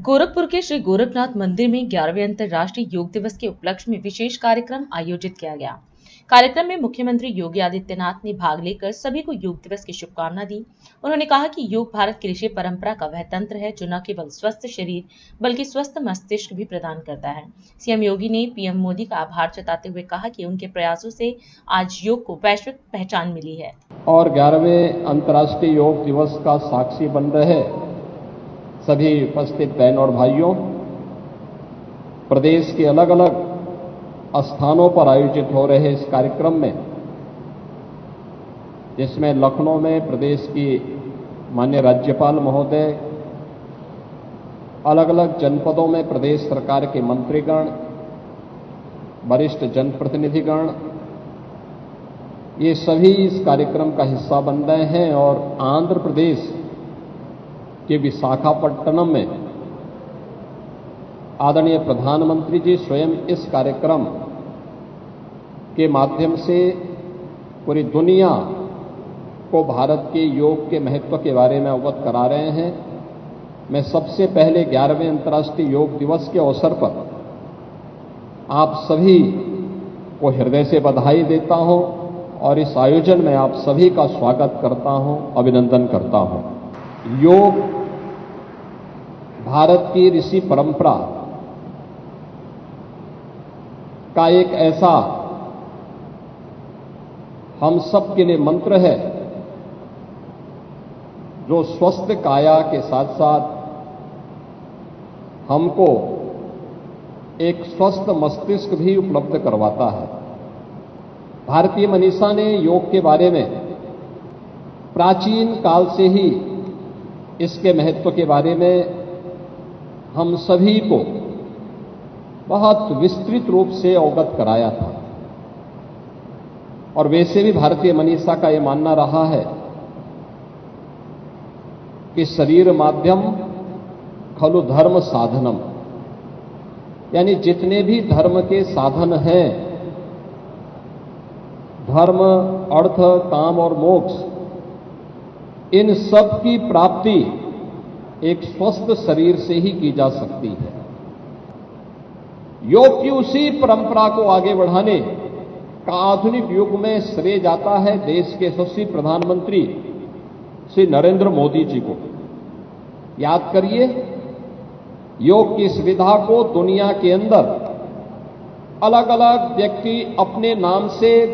गोरखपुर के श्री गोरखनाथ मंदिर में 11वें अंतर्राष्ट्रीय योग दिवस के उपलक्ष्य में विशेष कार्यक्रम आयोजित किया गया। कार्यक्रम में मुख्यमंत्री योगी आदित्यनाथ ने भाग लेकर सभी को योग दिवस की शुभकामना दी। उन्होंने कहा कि योग भारत की ऋषि परंपरा का वह तंत्र है जो न केवल स्वस्थ शरीर बल्कि स्वस्थ मस्तिष्क भी प्रदान करता है। सीएम योगी ने पीएम मोदी का आभार जताते हुए कहा कि उनके प्रयासों से आज योग को वैश्विक पहचान मिली है। और 11वें अंतर्राष्ट्रीय योग दिवस का साक्षी बन रहे सभी उपस्थित बहन और भाइयों, प्रदेश के अलग अलग स्थानों पर आयोजित हो रहे इस कार्यक्रम में, जिसमें लखनऊ में प्रदेश की माननीय राज्यपाल महोदय, अलग अलग जनपदों में प्रदेश सरकार के मंत्रीगण, वरिष्ठ जनप्रतिनिधिगण, ये सभी इस कार्यक्रम का हिस्सा बन रहे हैं। और आंध्र प्रदेश के विशाखापट्टनम में आदरणीय प्रधानमंत्री जी स्वयं इस कार्यक्रम के माध्यम से पूरी दुनिया को भारत के योग के महत्व के बारे में अवगत करा रहे हैं। मैं सबसे पहले 11वें अंतर्राष्ट्रीय योग दिवस के अवसर पर आप सभी को हृदय से बधाई देता हूं और इस आयोजन में आप सभी का स्वागत करता हूं, अभिनंदन करता हूं। योग भारत की ऋषि परंपरा का एक ऐसा हम सब के लिए मंत्र है जो स्वस्थ काया के साथ साथ हमको एक स्वस्थ मस्तिष्क भी उपलब्ध करवाता है। भारतीय मनीषा ने योग के बारे में प्राचीन काल से ही इसके महत्व के बारे में हम सभी को बहुत विस्तृत रूप से अवगत कराया था। और वैसे भी भारतीय मनीषा का यह मानना रहा है कि शरीर माध्यम खलु धर्म साधनम, यानी जितने भी धर्म के साधन हैं, धर्म, अर्थ, काम और मोक्ष, इन सब की प्राप्ति एक स्वस्थ शरीर से ही की जा सकती है। योग की उसी परंपरा को आगे बढ़ाने का आधुनिक युग में श्रेय जाता है देश के यशस्वी प्रधानमंत्री श्री नरेंद्र मोदी जी को। याद करिए, योग की सुविधा को दुनिया के अंदर अलग अलग व्यक्ति अपने नाम से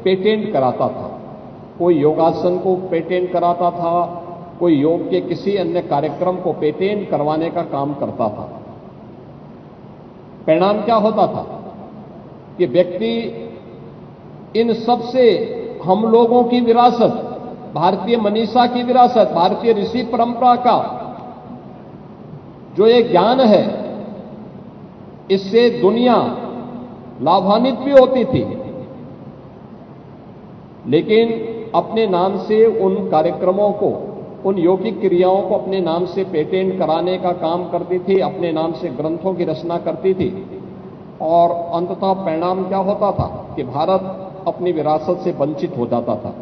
पेटेंट कराता था। कोई योगासन को पेटेंट कराता था, कोई योग के किसी अन्य कार्यक्रम को पेटेंट करवाने का काम करता था। परिणाम क्या होता था कि व्यक्ति इन सब से हम लोगों की विरासत, भारतीय मनीषा की विरासत, भारतीय ऋषि परंपरा का जो एक ज्ञान है, इससे दुनिया लाभान्वित भी होती थी, लेकिन अपने नाम से उन कार्यक्रमों को, उन योगिक क्रियाओं को अपने नाम से पेटेंट कराने का काम करती थी, अपने नाम से ग्रंथों की रचना करती थी। और अंततः परिणाम क्या होता था कि भारत अपनी विरासत से वंचित हो जाता था।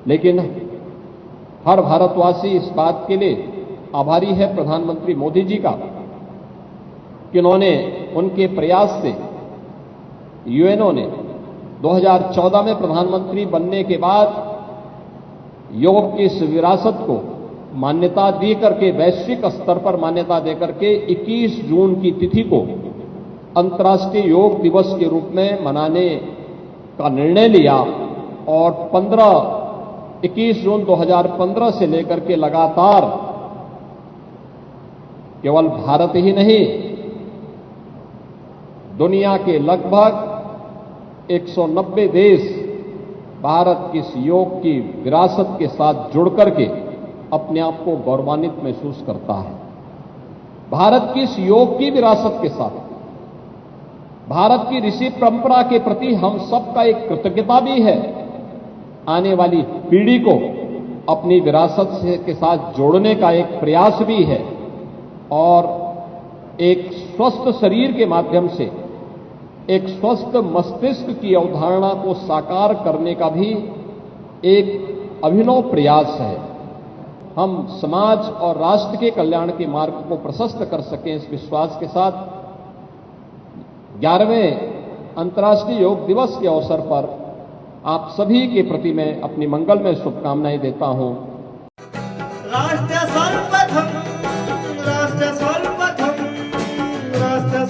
लेकिन हर भारतवासी इस बात के लिए आभारी है प्रधानमंत्री मोदी जी का कि उन्होंने, उनके प्रयास से यूएनओ ने 2014 में प्रधानमंत्री बनने के बाद योग की इस विरासत को मान्यता दे करके, वैश्विक स्तर पर मान्यता देकर के 21 जून की तिथि को अंतर्राष्ट्रीय योग दिवस के रूप में मनाने का निर्णय लिया। और 21 जून 2015 से लेकर के लगातार केवल भारत ही नहीं, दुनिया के लगभग 190 देश भारत की इस योग की विरासत के साथ जुड़ करके अपने आप को गौरवान्वित महसूस करता है। भारत की इस योग की विरासत के साथ भारत की ऋषि परंपरा के प्रति हम सबका एक कृतज्ञता भी है। आने वाली पीढ़ी को अपनी विरासत के साथ जोड़ने का एक प्रयास भी है और एक स्वस्थ शरीर के माध्यम से एक स्वस्थ मस्तिष्क की अवधारणा को साकार करने का भी एक अभिनव प्रयास है। हम समाज और राष्ट्र के कल्याण के मार्ग को प्रशस्त कर सकें, इस विश्वास के साथ 11वें अंतर्राष्ट्रीय योग दिवस के अवसर पर आप सभी के प्रति मैं अपनी मंगलमय शुभकामनाएं देता हूं। राष्ट्र